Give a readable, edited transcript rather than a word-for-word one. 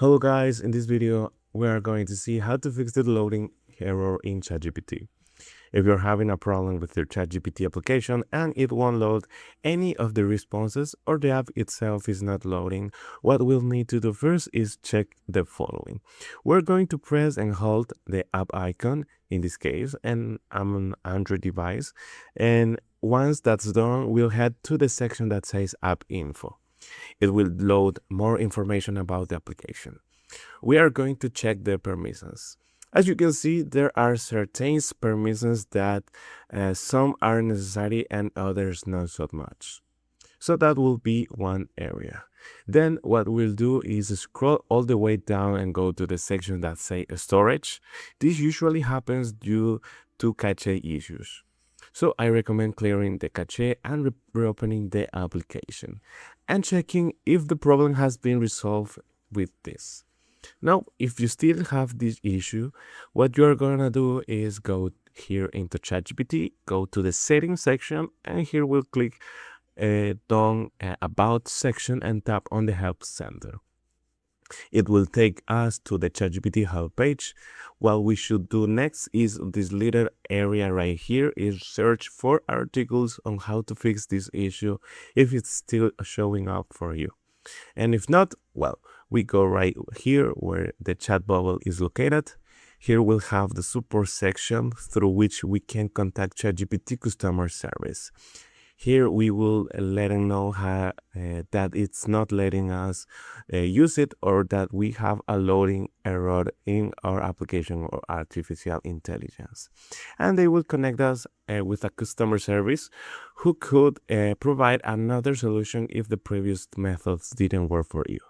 Hello guys, in this video we are going to see how to fix the loading error in ChatGPT. If you're having a problem with your ChatGPT application and it won't load any of the responses or the app itself is not loading, what we'll need to do first is check the following. We're going to press and hold the app icon, in this case, and I'm an Android device, and once that's done, we'll head to the section that says App Info. It will load more information about the application. We are going to check the permissions. As you can see, there are certain permissions that some are necessary and others not so much. So that will be one area. Then what we'll do is scroll all the way down and go to the section that say storage. This usually happens due to cache issues. So I recommend clearing the cache and reopening the application and checking if the problem has been resolved with this. Now, if you still have this issue, what you're gonna do is go here into ChatGPT, go to the settings section, and here we'll click down about section and tap on the help center. It will take us to the ChatGPT help page. What we should do next is this little area right here is search for articles on how to fix this issue if it's still showing up for you. And if not, well, we go right here where the chat bubble is located. Here we'll have the support section through which we can contact ChatGPT customer service. Here we will let them know that it's not letting us use it, or that we have a loading error in our application or artificial intelligence. And they will connect us with a customer service who could provide another solution if the previous methods didn't work for you.